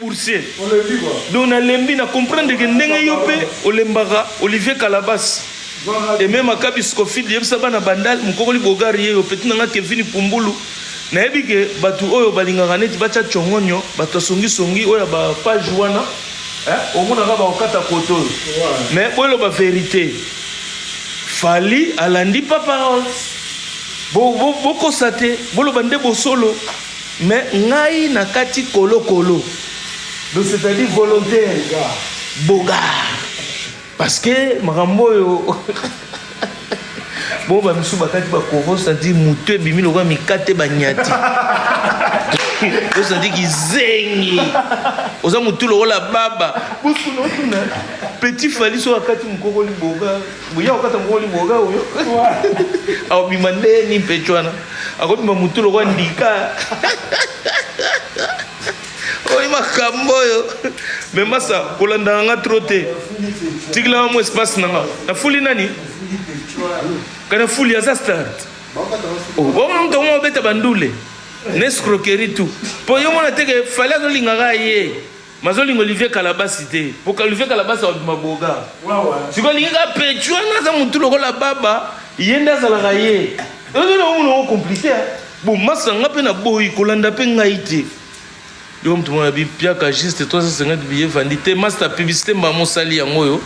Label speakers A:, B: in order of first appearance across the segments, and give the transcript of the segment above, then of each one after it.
A: boursier. Donc na lembi na comprendre que ndenge yope olembaka Olivier Calabas. Et même à Kabiscofi, il y a un bandal, mon Bogari, au petit nanga Kevin Pumbulu. Naebi ke batu oyo balingaka neti bacha chongonyo, batu songi oyo ba page wana, omona ka ba okata koto. Mais oyo ba vérité. Fali alandi pas parole. Bo kosate, bo lo bande bo solo. Mais ngai nakati kolo. Donc c'est-à-dire volontaire. Boga. Parce que makambo yo bon ba misu bakati ba koro c'est-à-dire mutu bimi lo kwa mikate banyati. C'est-à-dire kizengi. Oza mutu lo la baba. Busu no tuna. Petit Fali so akati mukoko liboga. Buya okata mukoko liboga oyo. Au bimande ni pechwana. Ako bima mutu lo kwa ndika. Oyi makambo yo. Mais massa kolanda nga troté. Tigla mo espace nanga. Na fuli nani? Kana fuli aza start. Oh, bon donc on beta bandule. Nescroquerie tout. Po yo mona teke fallait que lingaka ye. Mazoli Olivier Calabas cité. Pour Olivier Calabas a maboga. Si ko linga pechwa na za mutu lokola baba, yenda za la ye. On compliqué. Bon massa nga pe na boyi kolanda pe ngaite. Yo mtu mwana bi pia ka juste 350 billets vendité master publicité maman sali yango yo.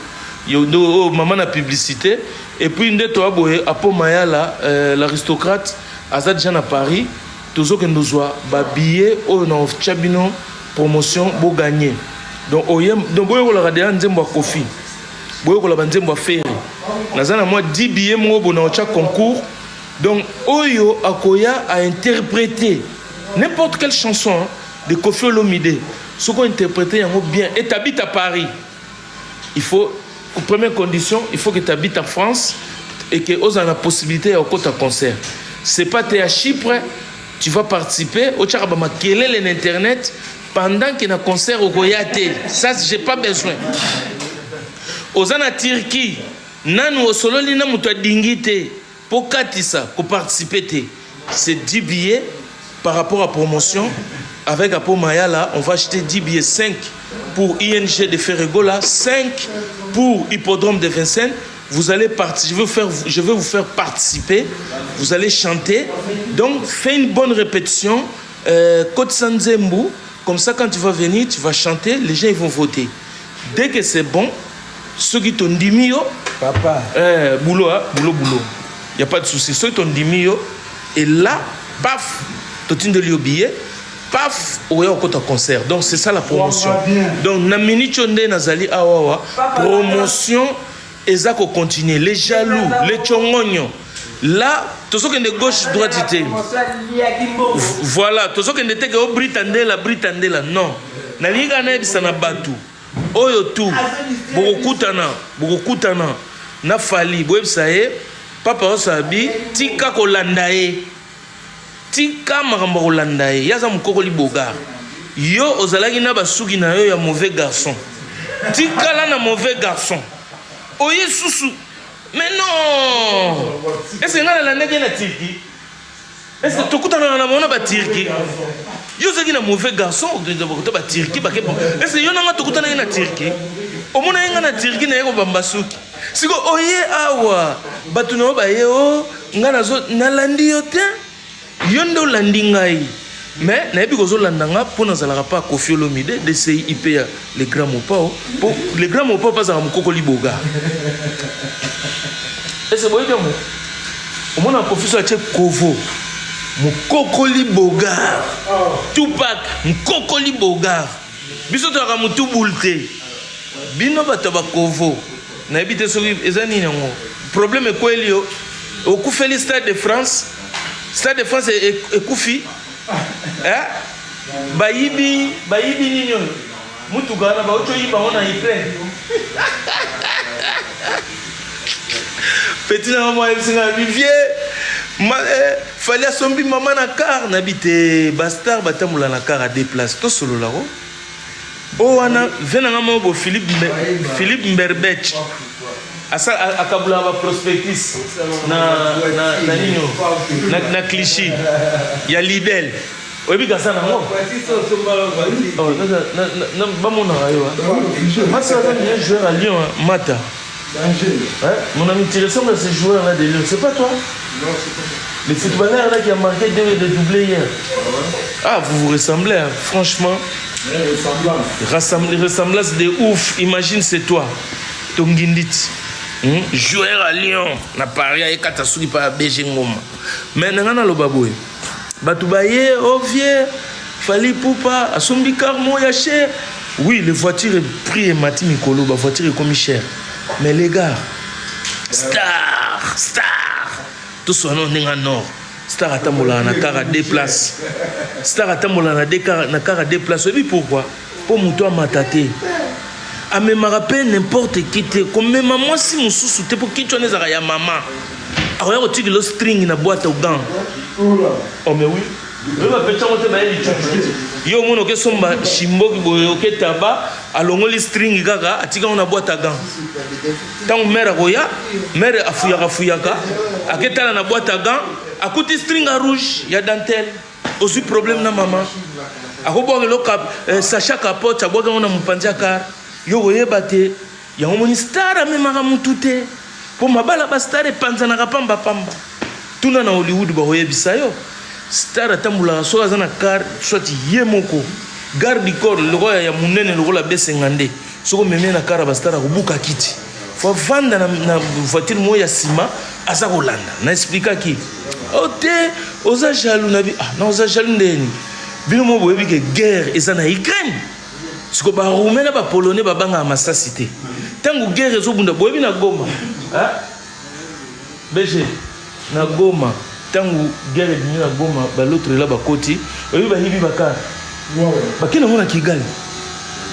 A: Yo do maman na publicité et puis ndeto aboye apo mayala l'aristocrate azad jana Paris tozo ke ndozwa ba billet o na chabino promotion bo gagner. Donc oyem donc boyo la radea nzembo kofi. Boyo ko la nzembo ferry. Nazana moi 10 billets mo bo na cha concours. Donc oyo akoya a interpréter n'importe quelle chanson hein, de Kofi Olomide, ce qu'on interprète bien, et tu habites à Paris. Il faut, première condition, il faut que tu habites en France et que tu aies la possibilité de faire un concert. Ce n'est pas que tu es à Chypre, tu vas participer, au Tcharabama, quel est l'internet pendant qu'il y a un concert au Goyate. Ça, je n'ai pas besoin. Aux en Turquie, nanu au solo lina muto dingite pour katisa pour participer. C'est 10 billets par rapport à promotion. Avec Apo Mayala, on va acheter 10 billets, 5 pour ING de Ferregola, 5 pour Hippodrome de Vincennes. Vous allez partir, je vais vous faire participer. Vous allez chanter. Donc, fais une bonne répétition. Côte Sanzembu, comme ça, quand tu vas venir, tu vas chanter. Les gens ils vont voter. Dès que c'est bon, ceux qui t'ont dit mio,
B: papa,
A: boulot. Il n'y a pas de souci. Ceux qui t'ont dit mio, et là, paf, tu as au billet. Paf, au concert. Donc c'est ça la promotion. Donc Namini Chonde Nazali Awawa, promotion et ça qu'on continue. Les jaloux, les chongognos. Là, tout ce qui est de gauche, droite, voilà, tout ce qui est de au Britandela, non. Naliga na ebisa na batu. Oyo tout. Bokutana. Na fali, boebisa e, papa osabi, tika kolandae. Tika makambo kolanda ye yaza mukoko liboga yo ozalaki na basuki na yo ya mauvais garçon tika la na mauvais garçon oye susu mais non est-ce que ngala la ndenge na Turquie est-ce que tokutana na mona ba Turquie yo zaki na mauvais garçon to ba Turquie ba kepo est-ce que yo na tokutana na Turquie omona yenga na Turquie na yeko bambasuki siko oye awa batu na ba yeo ngana zo na landi yo te yondo landingai mais na ebi kozo landanga pona zalaka pa Kofi Olomide de CIP ya les grands mopao pour les grands mopao pas za mukoko liboga et c'est boy bien mo au mona Kofi so ache kovo mukoko liboga Tupac mukoko liboga biso to ka mutu bulte bino bato ba kovo na ebi te so ezani nyango problème ko elio au Koufeli Stade de France. Stade de France est Koufi. Bayibi nino. Mutugana ba ocho yiba ona Ukraine. Petit na maman singa vivier. Fallait sombi maman na car n'habite bastard batamula na car à deux places to solo là. Oh ana venanga mo Philippe Mberbech. Asa akabula ba prospectus na nino na cliché ya Lidl Oui, mais ça n'a pas. Un joueur à Lyon, Mata. Mon ami, tu ressembles à ce joueur-là de Lyon. C'est pas toi? Non, c'est pas toi. Le footballeur là qui a marqué deux doublés hier. Ah, vous vous ressemblez, hein, franchement. Ressemblance de ouf. Imagine, c'est toi. Tongindit. Joueur à Lyon. Na Paris, il y a Katasuri par Béjengoma. Mais n'a pas le baboué. Batoubaye, Ovier, Fali Poupa, Asombi Carmo, Yaché. Oui, les voitures prix et Mati Mikolo, la voiture est comme cher. Mais les gars, star. Tout ce nom n'est pas nord. Star à Tamola, na car à deux places. Star à Tamola, na car à deux places. Vous savez pourquoi? Pour mouton mataté. A me rappelle n'importe qui te. Comme maman, si mon sous te pour qui tu en es à maman. Alors, on tire le string na boîte au gant. Oh, mais oui. Je vais faire un peu de yo mono ke somba shimboki boyo ke taba alongo li string gaga atika on boîte à gants. Tant mère goya, mère afuyaka, aketala na boîte à gants, akuti string à rouge, ya dentelle. Aussi problème na maman. Akobo le cap sacha capote, aboga on a mupanza car. Yo goye bate, ya on star même mara mutute. Pour mabala ba star e panza na pamba. Tuna na Hollywood ba hoye bisayo. Star atambula so azana car soit yemoko garde du corps le roi ya munene le roi B50 soko meme na car ba star kubuka kiti faut vendre na voiture moya sima asa kolanda na explica ki ote oza jaloux na bi na oza jaloux ndeni bino mo boyebi ke guerre ezana Ukraine soko ba roumain ba polonais ba banga masasité tangu guerre ezobunda boyebi na Goma BG na Goma tangu guerre de na Goma ba l'autre là ba koti oyi ba hibi bakar ba kina mona Kigali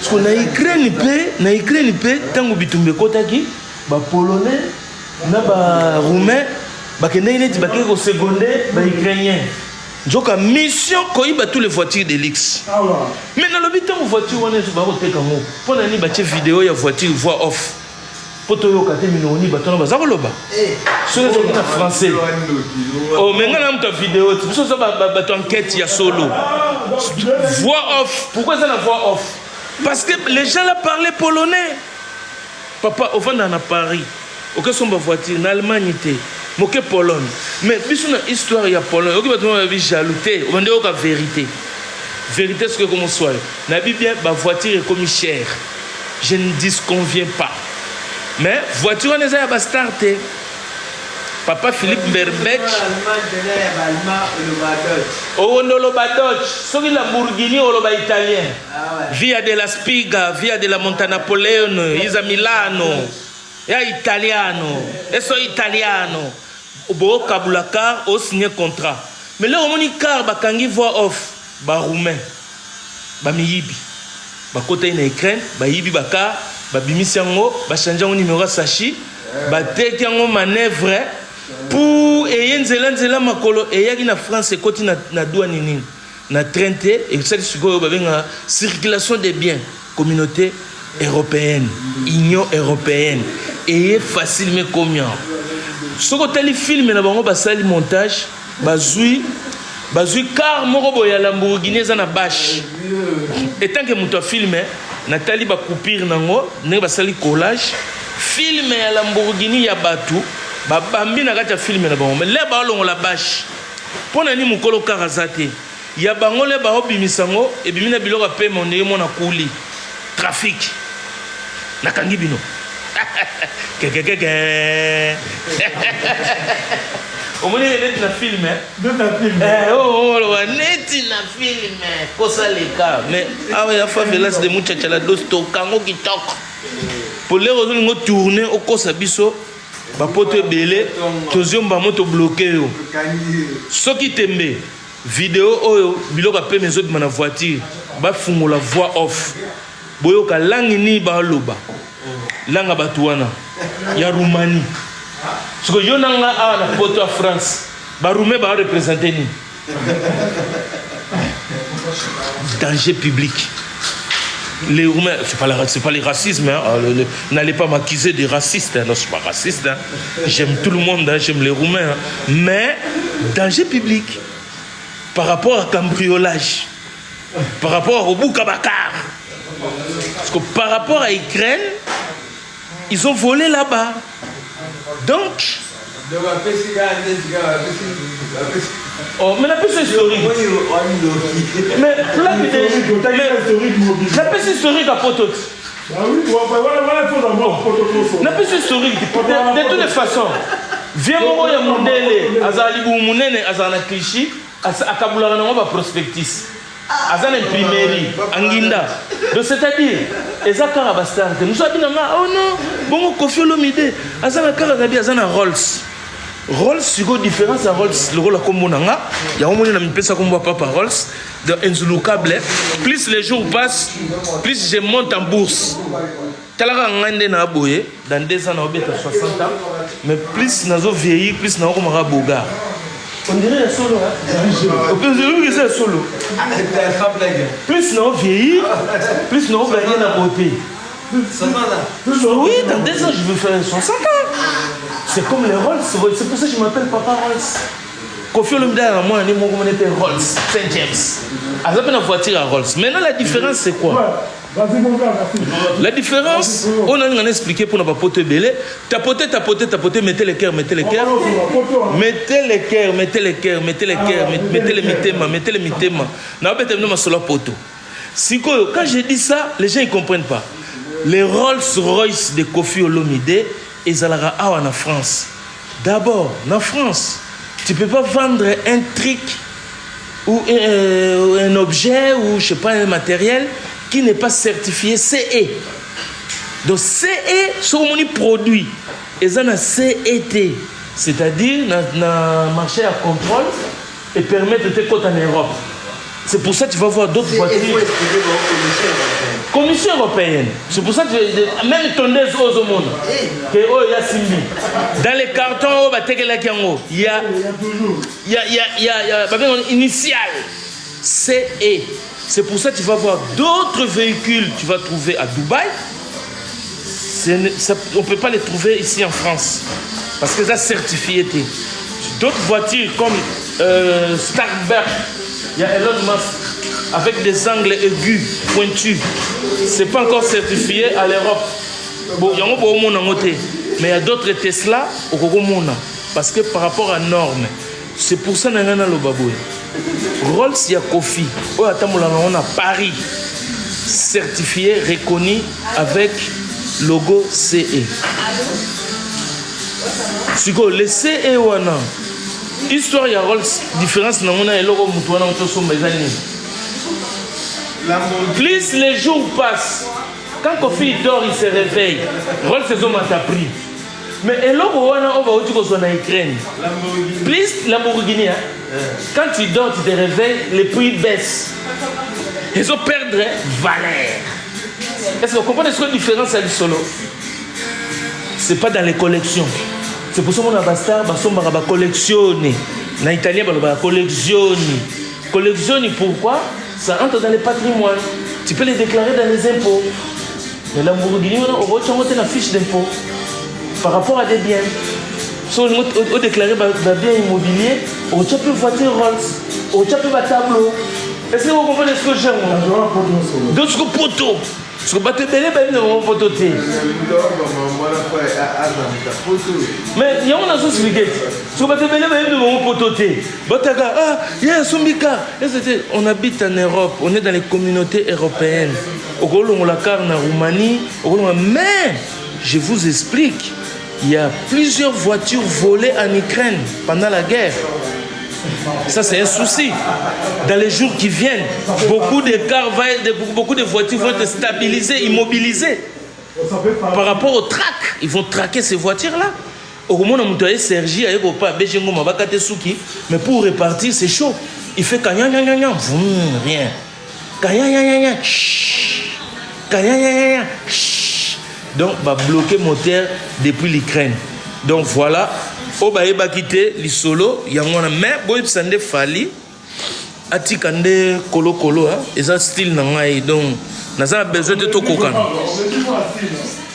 A: parce que na Ukraine pe tangu bitumbe kotaki ba polonais na ba roumain ba kende neti ba ko secondaire ba ukrainien njoka mission ko iba tous les voitures de luxe mais na lobi tangu voiture wana ba ko teka ngo pona ni ba che vidéo ya voiture voix off poto yo kate minoni batona bazako loba sur les autres français oh mais ngana mta vidéo tu so ba enquête ya solo voix off pourquoi ça la voix off parce que les gens là parlaient polonais papa au vent dans Paris aucun son ba voiture en Allemagne té moke Pologne mais biso na histoire ya Pologne oki batona ba jalouté on ndeko ka vérité ce que comme soit na bien ba voiture est comme cher je ne disconviens pas. Mais voiture on est à starter. Papa Philippe Berbech. Oh no lo Dodge. Soki Lamborghini ou lo italien. Via della Spiga, via della Montanapoleone, Isa Milano. Ya italiano. Eso italiano. Obo kabulaka o signé contrat. Mais là on dit car ba kangi voix off ba roumain. Ba miyibi. Ba côté na Ukraine, ba yibi ba car ba bimisi yango ba changer au numéro sachi ba teki yango manœuvre pour eyenzela makolo eyaki na France ekoti na douane nini na 30 et ça sikoyo ba benga circulation des biens communauté européenne union européenne et facile mais combien soko tali film na bango ba sali montage bazui car moko boya Lamborghini eza na bâche et tant que muto filme Nathalie ba coupure nango ne ba sali collage film ya Lamborghini ya batu ba bambi na kata film na bango mais le ba longo la bâche pona ni mukolo karazate ya bango le ba obimisango e bimina biloko pe monde mona kuli trafic na kangi bino au moins net na film net na film kosa leka mais awa ya favelas de muchacha la dosto kango kitoko pour les raisons ngo tourner au kosa biso ba poto belé toziomba moto bloqué yo soki tembe vidéo oyo biloko pe mezo bima na voiture ba fungola voix off boyoka langi ni ba loba langa batuana ya Roumanie. Ce que je n'ai pas la photo à France, Baroumé va représenter ni. Danger public. Les Roumains, c'est pas les racismes, hein. N'allez pas m'accuser de raciste, hein. Non, je suis pas raciste, hein. J'aime tout le monde, hein. J'aime les Roumains, hein. Mais danger public. par rapport à cambriolage, par rapport au Boukabakar. Parce que par rapport à Ukraine, ils ont volé là-bas. Donc, oh, mais la peste historique. Mais la peste historique à Potot. La peste historique, de toutes les façons. Viens moi ya mondele, azali bumunene azana klishi, akabulana ngo ba prospectus. Azana imprimerie, anginda. Donc c'est-à-dire, ezaka rabastar. Nous sommes dit oh non, bon Koffi Olomide, azana karabi azana Rolls. Rolls, c'est quoi différence à Rolls? Le rôle à Komonanga, il y a au moins une personne comme papa Rolls, dans un câble. Plus les jours passent, plus je monte en bourse. Talara ngande na boye, dans 2 ans, on a 60 ans, mais plus nous avons vieilli, plus nous avons un boga. On dirait un solo, hein? C'est un solo. Plus nous avons vieilli, plus nous avons gagné la beauté. Oui, dans 2 ans, je veux faire 60 ans. C'est comme les Rolls, c'est pour ça que je m'appelle Papa Rolls. Koffi Olomide à moi, on était Rolls, Saint James. Alors, on a une voiture à Rolls. Maintenant, la différence, c'est quoi? La différence, on a expliqué pour ne pas poter belé. Tapoter, mettez les cœurs. Mettez les cœurs, mettez les mitema. Quand je dis ça, les gens ne comprennent pas. Les Rolls-Royce de Koffi Olomide, ils allaient en France. D'abord, en France, tu ne peux pas vendre un truc ou un objet ou je sais pas un matériel qui n'est pas certifié CE. Donc CE, c'est un produit. Ils ont un CET, c'est-à-dire dans le marché à contrôle et permettre de te coter en Europe. C'est pour ça que tu vas voir d'autres voitures. Commission européenne. C'est pour ça que même tondeuse aux monde. Que oh il y a Simbi. Dans les cartons il y a initial CE. C'est pour ça que tu vas voir d'autres véhicules que tu vas trouver à Dubaï. On ne peut pas les trouver ici en France. Parce que ça certifié. D'autres voitures comme Starbucks, il y a Elon Musk avec des angles aigus, pointus. Ce n'est pas encore certifié à l'Europe. Bon, il y a un peu de monde, mais il y a d'autres Tesla au monde. Parce que par rapport à normes, c'est pour ça que nous avons le baboué. Rolls, il y a Koffi. On a Paris, certifié, reconnu avec logo CE. Le CE, histoire, il y a Rolls, différence, il y a le logo plus les jours passent, quand Koffi dort, il se réveille. Rolls, c'est ce qu'on a pris. Mais et là, on va utiliser en Ukraine. Plus Lamborghini, quand tu dors, tu te réveilles, les prix baissent. Ils ont perdu valeur. Est-ce que vous comprenez ce que la différence est du solo? Ce n'est pas dans les collections. C'est pour ça qu'on a Bastar, on va collectionner. En italien, on va collectionner. Collectionner, pourquoi? Ça entre dans les patrimoines. Tu peux les déclarer dans les impôts. Mais Lamborghini, on va une fiche d'impôt. Par rapport à des biens. Si on déclare des biens immobiliers, on a plus de voiture Rolls, on a plus de tableau. Est-ce que vous comprenez ce que j'aime? Donc, ce que poteau. Ce que vous avez fait, poteau. Mais il y a une chose qui est. Ce que vous avez fait, poteau. Il y a un Sombika. On habite en Europe, on est dans les communautés européennes. On a la carte en Roumanie. Mais, je vous explique. Il y a plusieurs voitures volées en Ukraine pendant la guerre. Ça, c'est un souci. Dans les jours qui viennent, beaucoup de voitures vont être stabilisées, immobilisées. Par rapport au track, ils vont traquer ces voitures-là. Mais pour repartir, c'est chaud. Il fait rien. Donc, va bloquer le moteur depuis l'Ukraine. Donc, voilà. Obaeba quitté les solo. Il y a un mais boy sande fali. Atikande kolo kolo. Et ça style nangai. Donc, Naza besoin de tokokana.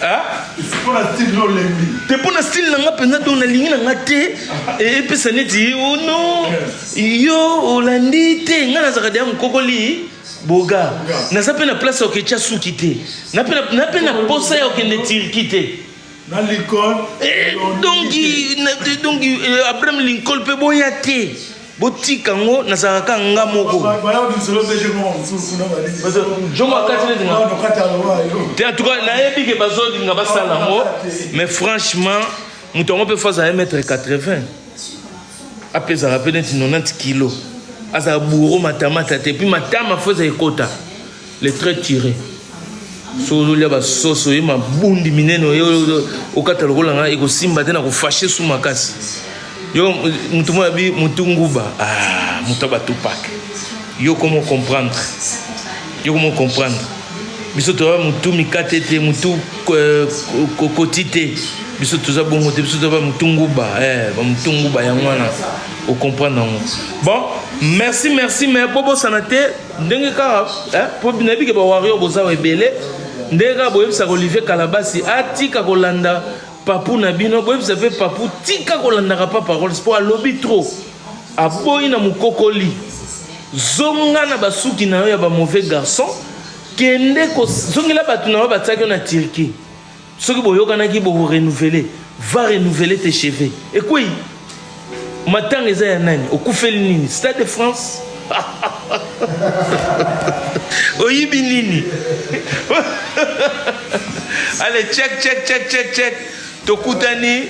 A: Ah? T'es pour le style nanga pena don na lingi nanga te et puis ça dit oh non yo Olandi te nga nazaka dia mukokoli boga naza pe na place au kecha suki te na pe na posa ya okende tiriki te
B: na Lincoln
A: donc Abraham Lincoln pe boya te botika ngo nazaka nga moko en tout cas nayebi ke bazodi nga basala ngo mais franchement mutongo pe faza 1m80 apesa pe neti 90 kg asa bourreau matamata te puis matama faza ekota les traits tirés solo ya ba soso ye mabundi mineno yo okata lokola nga ekosimba te na kofashe su makasi yo mutu mo abi mutu nguba mutu ba Tupac yo comment comprendre biso to mutu mikate te mutu kokotite biso toza bongo te biso to ba mutu nguba ba mutu nguba ya mwana o comprendre ngo bon merci mais bobo sanate ndenge ka po binabi ke ba wario boza ebele ndenge ka boyebisa Olivier Kalabasi atika kolanda papu na bino boyebisa pe papu tika kolandaka pa parole pour alobi trop aboyi na mukokoli zonga na basuki na yo ya ba mauvais garçon kende ko zongela batu na ba tsaki na Turquie soki boyokanaki bo renouveler va renouveler tes cheveux et quoi matanga eza ya nani okufeli nini Stade de France oyibi nini allez check tokutani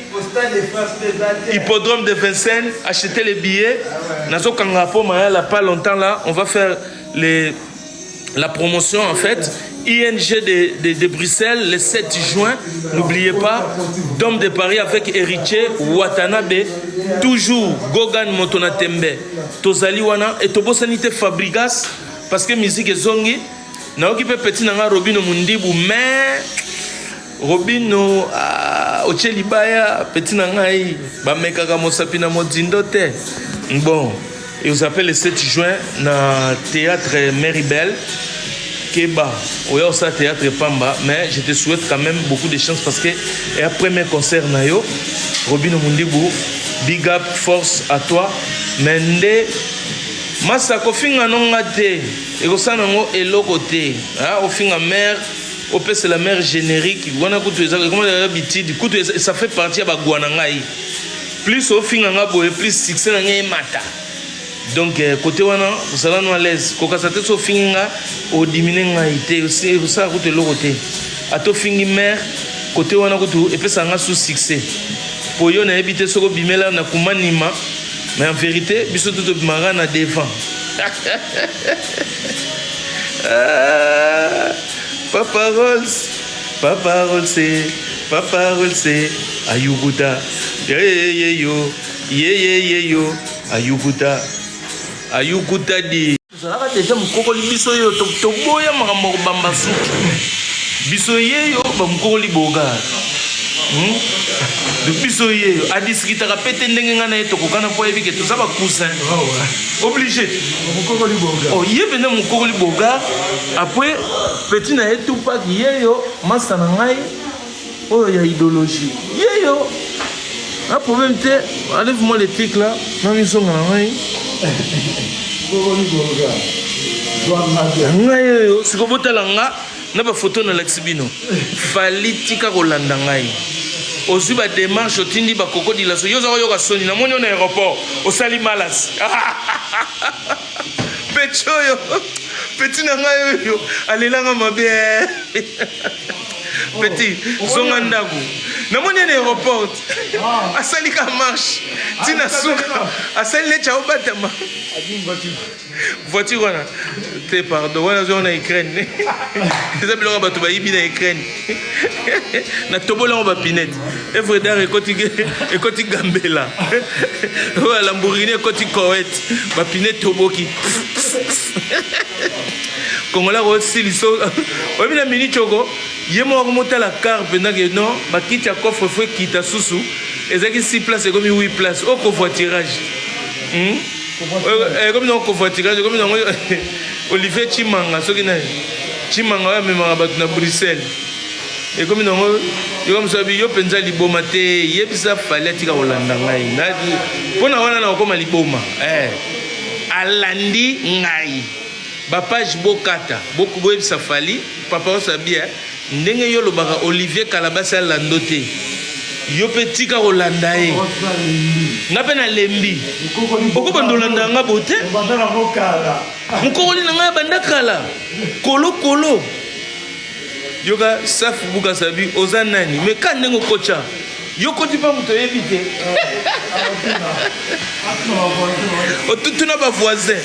A: hippodrome de Vincennes, achetez les billets. Nazo Kangapo Mayala pas longtemps là, on va faire la promotion en fait. ING de Bruxelles le 7 juin. N'oubliez pas, Dôme de Paris avec héritier Watanabe, toujours Gogan Motonatembe, Tozali Wana et Tobosanite Fabrigas parce que musique est zongi. Naoki pe petit nanga Robino Mundibu mais Robino Ochelibaya petit nangai ba mekaka mosapina modindo te. Bon, et vous appelez le 7 juin na théâtre Meribel Keba. Oui, au théâtre Pamba, mais je te souhaite quand même beaucoup de chance parce que et après mes concerts nayo Robino Mundibu, big up, force à toi. Mende Masa kofinga nonga te ekosana ngo eloko te ofinga mère c'est la mère générique wana kutu eza comment habitude kutu ça fait partie ya bagwana ngai plus ofinga nga boye plus succès na ngai mata donc côté wana osala no à l'aise kokasa te so finga o diminuer ngai te ça kutu eloko te ato fingi mère côté wana kutu epesa nga sous succès po yo na habité soko bimela na kumanima. Mais en vérité, biso tout mara na devant. Papa Rolls, Ayuguta. Yo, Ayuguta di. Zalaka déjà mukokoli biso yo to boya makambo bamba suki. Biso yo ba mukokoli boga. Depuis ce year, à discuter à péter n'engana et tokokana pour éviter tout ça va cousin. Obligé. Oh, y est venu mon coli boga. Après, petit n'a tout pas qui est yo, masanangai. Oh, il y a idéologie. Yo. Un problème t'es, enlève-moi les trucs là. Non, ils sont en main. Yo, c'est comme talanga. N'a pas photo dans l'exhibino. Falitika Rolanda ngai. Ozu ba démarche otindi ba koko di la so yoza yoka soni na moni na aéroport au sali malas. Pecho yo. Petit na ngai yo. Alelanga mabe. Petit zonga ndaku. Na moni na aéroport. Asali ka marche. Tina suka. Asali le chao batama. Voiture wana te pardon wana zo na Ukraine eza biloko bato bayibi na Ukraine na tobola ba pinette Evredar ekoti Gambela wa Lamborghini ekoti Koweït ba pinette toboki Kongola ko siliso obi na mini choko yemo ko motala car pendant que non ba kiti coffre fouet kita susu ezaki 6 places comme 8 places au covoiturage comme non covoiturage comme non Olivier Chimanga soki na chimanga ya memanga bato na Bruxelles. Et comme non, yo comme ça yo penza liboma te, yebisa fallait tika Holanda ngai. Na pona wana na koma liboma. Alandi ngai. Ba page bokata, beaucoup boyebisa fali, papa on sabia ndenge yo lobaka Olivier Kalabasa landote. Yo petit ka Holanda e. Ngape na lembi. Oko bandolanda nga bote. Mukoli na nga banda kala. Kolo. Yoga safu buka sabi ozanani. Me kan nengo kocha. Yo koti pa muto evite. O tutuna ba voisin.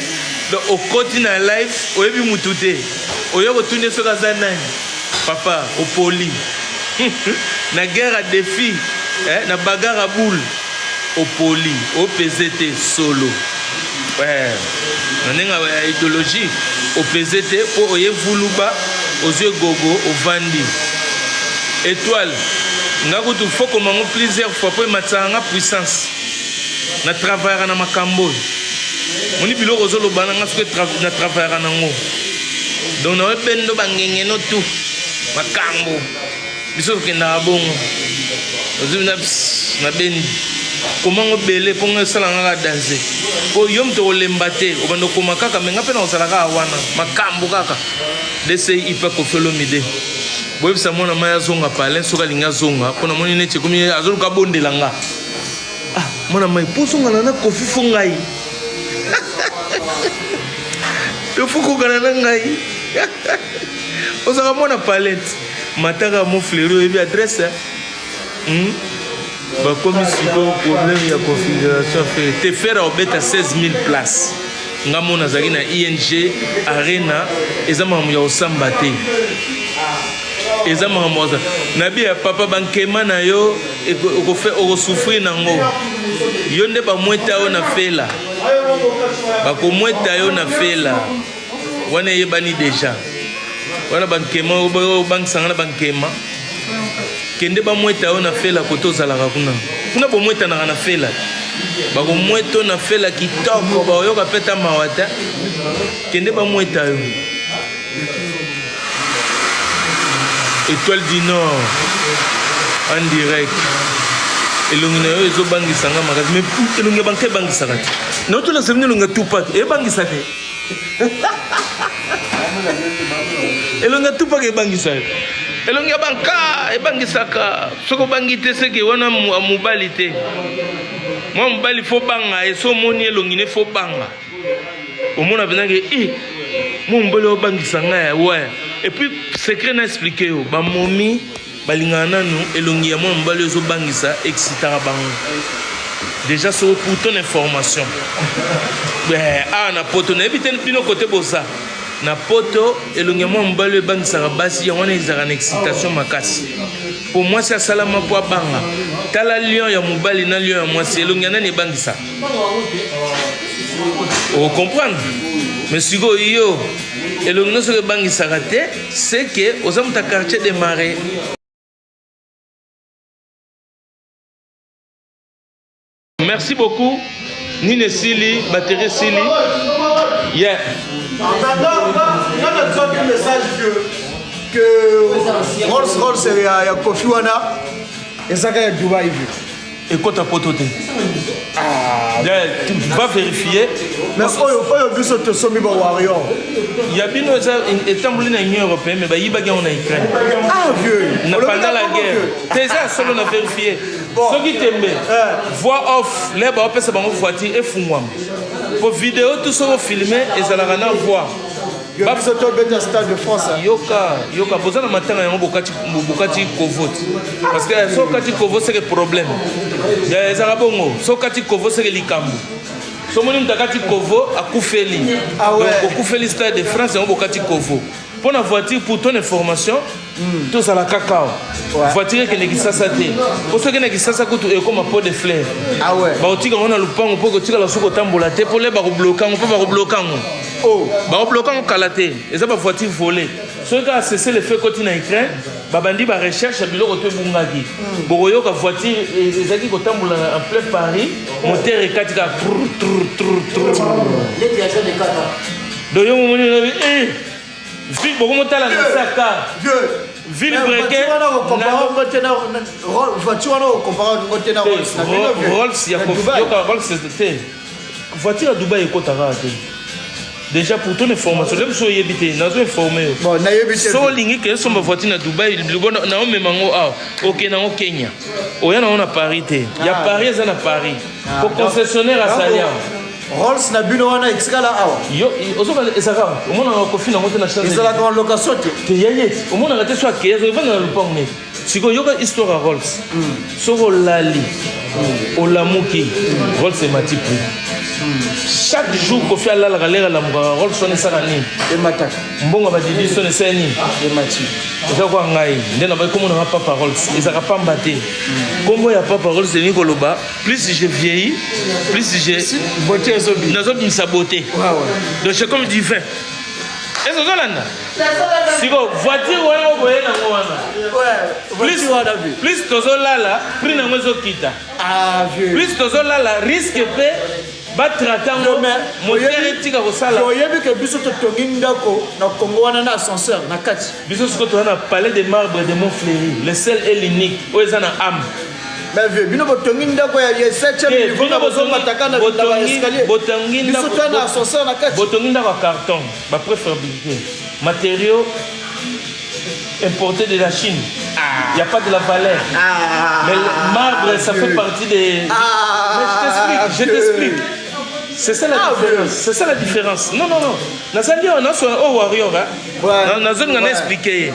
A: Donc au koti na life, o ebi mutute. O yo kotune soka zanani. Papa, au poli. Na guerre à défi, na bagarre à boule, au poli, au PZT solo. Ouais, on a une idéologie, au PZT, pour oye vuluba, aux yeux gogo, au vandi. Étoile, il faut qu'on mange plusieurs fois pour mettre en puissance. Na travailler na makambo. On dit bilo ozolo bananga ce que na travailler na ngo. Donc na bendo bangenge no tout. Makambo. Biso kenda bongo. Ozuna na bendi. Comment on belé pour nga sala nga danser. Ko yom to lembate, obando koma kaka menga pe na osala ka wana. Makambo kaka. Dese ipa ko felo mide. Boyebi sa mona maya zonga pale soka linga zonga. Pona moni neti komi azolu ka bondela nga. Ah, mona mai posonga na kofi fongai. Yo fuko kana na ngai. Osaka mona palette. Mataka mon fleurio et adresse. Bah comme ici problème il y a configuration fait. Te faire au bête à 16 000 places. Ngamo nazaki na ING Arena ezama ya osambate. Ezama moza. Nabi ya papa bankema na yo eko fait oko souffrir nango. Yo nde ba mweta yo na fela. Ba ko mweta yo na fela. Wana yebani déjà. Wana bankema o bank sangana bankema. Kende ba mweta yo na fela koto zalaka kuna. Kuna bo mweta na fela. Ba ko mweto na fela kitoko ba yo ka peta mawata. Kende ba mweta yo. Étoile du Nord en direct. Elongina yo ezo bangisa nga makasi mais elonga banke bangisa kati. Na to la semine elonga Tupac e bangisa te. Elonga Tupac e bangisa. Elonga banka e bangisa ka. Soko bangite seke wana mobali te. Moi mobali fo banga e so moni elongine fo banga. Omona benanga mon mobali o bangisa nga ouais. Et puis secret n'a expliqué yo ba momi balingana nous elongi ya mon mbalo zo bangisa excitera bango. Déjà sur pour ton information. Na poto na ebite bino côté bossa. Na poto elongi mon mbalo bangisa basi ya wana izara na excitation makasi. Pour moi c'est salama po banga. Tala lion ya mobali na lion ya mwasi elongi na ne bangisa. Vous comprenez? Mais si go yo elongi no so bangisa raté, c'est que aux hommes ta quartier de Marais. Merci beaucoup. Nine Sili, batterie Sili. Yeah.
B: Dans notre message que Rolls-Royce est à Kofi Wana et ça est à Dubaï.
A: Et quoi ta pototé? Tu vas vérifier.
B: Mais
A: il y a bien étant dans l'Union européenne, mais il y a des Ukraine.
B: Ah, vieux.
A: Pendant la guerre. C'est ça, seul on a vérifié. Ceux qui t'aiment, voix off, les bas, on peut se voiture et fou-moi. Pour vidéo, tout ça, on filme et ça la rend voir.
B: Stade de France.
A: Yoka, besoin de matin, on bokati kovote. Parce que so kati kovote c'est le problème. Il y a les arabongo, so kati kovote c'est le likambo. So moni mtakati kovo akufeli.
B: Ah ouais.
A: Donc akufeli Stade de France on bokati kovo. Pour la voiture pour ton information, tout ça la cacao. Voiture qui n'est ça té. Pour ceux qui n'est ça coûte comme un pot de fleurs.
B: Ah ouais.
A: Ba otika on a le pan pour que tu la souko tambola té pour les ba bloquer, on peut pas bloquer. Oh, ba bloquer on calaté. Et ça ba voiture volée. Ceux qui a cessé le fait côté na Ukraine, ba bandi ba recherche biloko to bungaki. Boroyo ka voiture ezaki ko tambola en plein Paris, moteur et katika les viagers de Qatar. Donc yo moni Ville Bogomotala Nasaka. Ville Brequet.
B: Voiture on compare
A: Rolls il y a Rolls c'était. Voiture à Dubaï Kotara. Déjà pour ton information, je me suis évité, nous informé.
B: Bon, na évité.
A: So lingi que sont ma voiture à Dubaï, na on même OK na au Kenya. Oya na on a Paris té. Il y a Paris ça na Paris. Pour concessionnaire à Salia.
B: Rolls na bino wana exkala awa.
A: Yo ozoka ezaka. Omona na kofi na moto na chambre.
B: Ezala dans location te.
A: Yayet. Omona na teso akezo vana na lupangme. Siko yoka histoire à Rolls. Soko lali. Olamuki. Rolls c'est matipri. Chaque jour Kofi ala la galère la mugara Rolls sonne ça nani.
B: Et mataka.
A: Mbongo ba didi sonne ça ni.
B: Et mati.
A: Eza kwa ngai. Ndena ba komo na papa Rolls. Ezaka pa mbaté. Kombo ya papa Rolls c'est Nikoloba. Plus je vieillis, plus j'ai
B: beauté zobi.
A: Nazo bi saboté. Donc c'est comme du vin. Est-ce que Zolanda? Siko voiture wana oboye na ngwana.
B: Ouais.
A: Plus tozolala, prix na ngozo kita.
B: Ah vieux.
A: Plus tozolala risque pe ba tratango moteur etika ko sala.
B: Oyebi ke biso to tongi ndako na Congo wana na ascenseur na kati.
A: Biso siko to na palais de marbre de Montfléry, le seul et l'unique. Oza na âme.
B: Mais vieux, bino botongi ndako ya 7e niveau na bozo mataka na escalier.
A: Botongi ndako.
B: Biso to na ascenseur na kati.
A: Botongi ndako carton, ba préfabriqué. Matériaux importés de la Chine. Il n'y a pas de la valeur. Mais le marbre, ça fait partie des... Mais je t'explique. C'est ça la différence. C'est ça la différence. Non. Nazali on a son warrior. Nazali on a expliqué.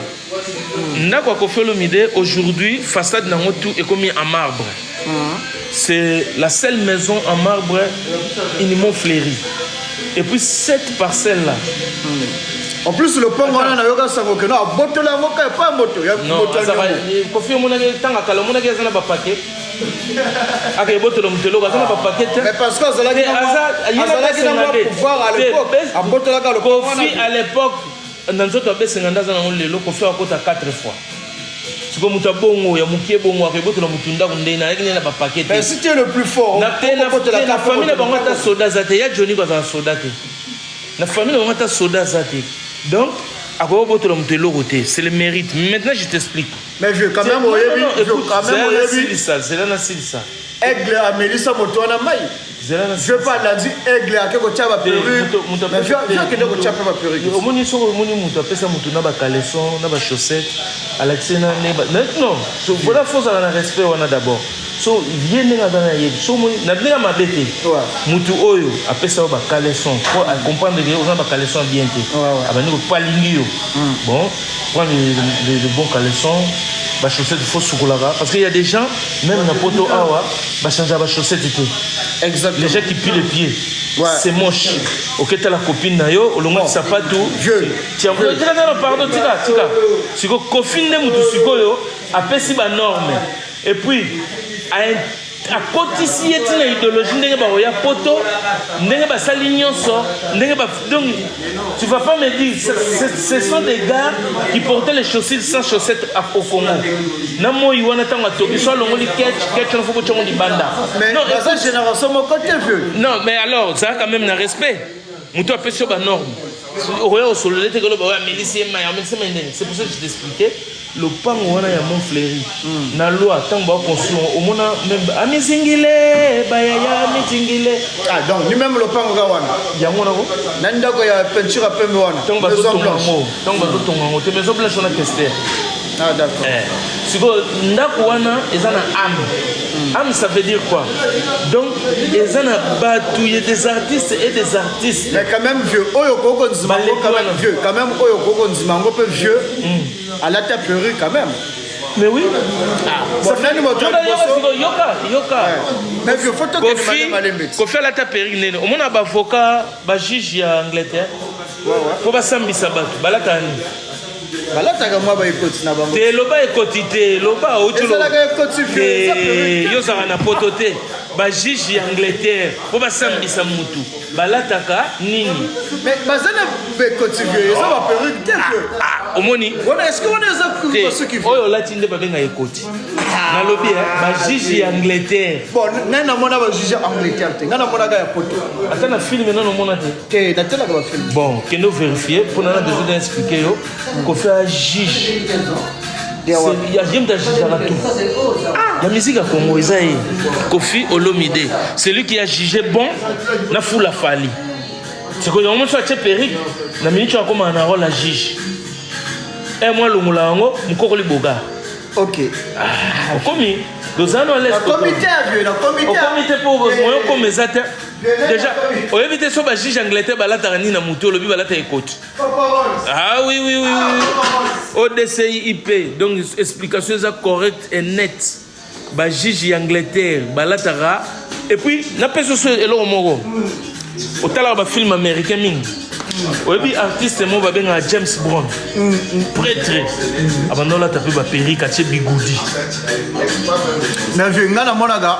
A: Ndako Koffi Olomide aujourd'hui façade nangotu est commis en marbre. C'est la seule maison en marbre iniment fleuri. Et puis cette parcelle là.
B: En plus le pont on a yoga sango que non boto la moka pas moto ya moto
A: ça va Koffi mona tanga kala mona ke zana ba paquet aka boto lo mutelo ka zana ba paquet
B: mais parce que ça là qui n'a pouvoir à l'époque à boto la ka le
A: Koffi à l'époque nanzoto abesenga ndaza na lelo Koffi akota 4 fois siko muta bongo ya mukie bongo aka boto lo mutunda kundena yaki na ba paquet
B: mais si tu es le plus fort
A: na famille na bango ta soda zate ya Johnny ko za soda te na famille na bango ta soda zate. Donc, c'est le mérite. Maintenant, je t'explique.
B: Mais je quand même,
A: c'est là, ça.
B: Aigle à Mélissa Motoana Maï. Je parle là, dit aigle à quelque chose à perruque. Mais je viens que de quelque chose à perruque.
A: Au moins, ils sont au moins, ils ont appelé ça Moutona, caleçon, chaussettes, à l'accès. Non, voilà, il faut avoir un respect d'abord. So vienne dans la yeb so na blinga mabete mutu oyo apesa ba caleçon pour comprendre que on a ba caleçon bien té abani ko palingi yo bon prendre le bon caleçon ba chaussette faut soukolara parce qu'il y a des gens même na poto awa ba changer ba chaussette té exactement les gens qui pillent les pieds c'est moche OK t'as la copine na yo olongo sapato tiens pardon tika siko Koffi ne mutu sikoyo apesi ba norme et puis à potissier une idéologie ndenge ba oya poto ndenge ba sali nyonso ndenge ba donc tu vas pas me dire ce sont des gars qui portaient les chaussures sans chaussettes au Congo na moi wana tanga toki so longoli ketch no foko chongo di banda
B: non ça génération mon côté vieux
A: non mais alors ça quand même na respect muto apesio ba norme oya osololete kolo ba milicie ma ya milicie ndenge c'est pour ça que je t'expliquais le pan wana ya Montfléry na loi tant ba construire au mona même amizingile bayaya amizingile
B: donc ni même le pan wana
A: ya mona ko
B: nanda ko ya peinture à pembe wana
A: tant ba tonga te maison blanche on a testé
B: d'accord
A: siko ndako wana ezana âme ça veut dire quoi donc ezana batu y a des artistes et des artistes
B: mais quand même vieux oyo koko nzimango quand même vieux quand même oyo koko nzimango peu vieux à la tête perruque quand même
A: mais oui
B: ça fait ni moto
A: yoka
B: mais vieux faut que
A: Koffi à la tête perruque nene au mona ba avocat ba juge ya Angleterre ko ba sambisa batu balata ni
B: balataka mwa ba ekoti na bango
A: te loba ekoti te loba otulo
B: ezalaka ekoti vieux
A: yo saka na poto te ba juge ya Angleterre po basambisa mutu balataka nini
B: mais bazana be continuer ça va perruque te
A: omoni
B: on est-ce qu'on est ça ce qui
A: oyo lati nde babenga ekoti nalobi ba juge ya Angleterre
B: bon nana mona ba juge Angleterre te nana mona ga ya poto
A: ata na film nano mona te
B: na tela ba film
A: bon kendo vérifier pour nana besoin d'expliquer yo ko faire juge il y a game d'agir dans tout. La musique à Congo, Kofi Olomide, c'est lui qui a jugé bon, na fou la fali. C'est que moment soit Péric, na minute tu comme un rôle à juge. Et moi le moulango, mukoko li boga.
B: OK.
A: Komi, deux ans on laisse.
B: Le comité a vu, le comité.
A: Le comité pour moi comme mes atta. Déjà, on évite sur ba juge Angleterre balata ni na muto lobi balata ekoti. Ah oui. ODCIP, donc explication correcte et nette. Ba juge Angleterre balatara et puis na peso so elo moko. Au tala ba film américain mingi. Oyebi artiste mo ba benga James Brown. Prêtre. Abandon la tapé ba perruque atie bigoudi.
B: Na venga na monaga.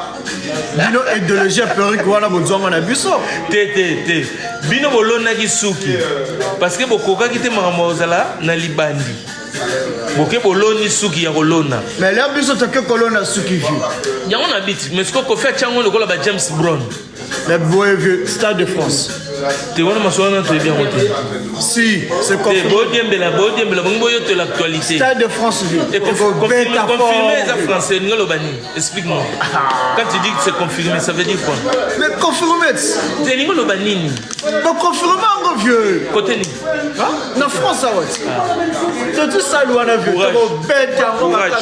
B: Bino idéologie perruque wana bozonga na biso.
A: Te. Bino bolona ki suki. Parce que bokoka ki te makambo zala na libandi. Boke boloni suki ya kolona.
B: Mais là biso te ke kolona suki vi.
A: Yango na bit, mais ce ko fait chango le kola ba James Brown.
B: Le boy vieux Stade de France.
A: Tu vois ma soeur tu es bien monté.
B: Si, c'est confirmé.
A: Bodiembela bongoyo de l'actualité.
B: Stade de France vieux.
A: Et confirmé ça français ngolo bani. Explique-moi. Quand tu dis que c'est confirmé, ça veut dire quoi?
B: Mais confirmé.
A: C'est ngolo bani.
B: Donc confirmé en vieux.
A: Côté ni.
B: Na France ça ouais. C'est tout ça louana vieux.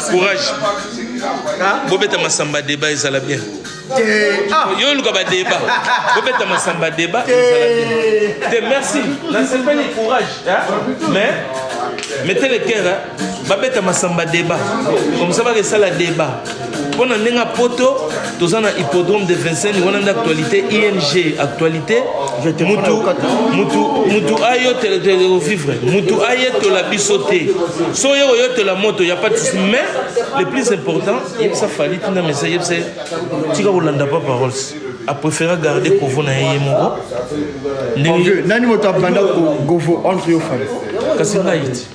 A: Courage. Bobeta masamba débat ezala bien. Yo luka ba débat. Bobeta masamba débat ezala bien. Merci. Na c'est pas le courage, mais mettez le cœur, babeta masamba débat. Comme ça va que ça la débat. Pour un poto, tous en hippodrome de Vincennes, on a d'actualité ING actualité. Mutu ayo te vivre. Mutu ayo te la bisoté. So yo te la moto, y a pas de souci. Mais le plus important, il ça fallait tout dans message, c'est tu vas Rolanda pas parole. A préféré garder Kovo na yé moko.
B: Nani mota banda Kovo entre yo famille.
A: Kasi night.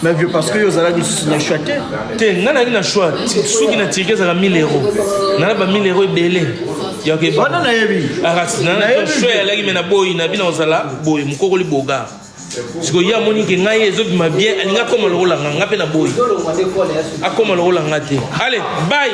B: Mais vieux parce que vous allez nous na choix
A: te ngana na choix soki na tiré ça 1000 euros na ba 1000 euros belé ya ke
B: bana na yebi
A: arati na choix ya lagi mena boy na bina ozala boy mukoko li boga siko ya moni ke ngai ezo bima bien alinga koma lo langa ngape na boy akoma lo langa te allez bye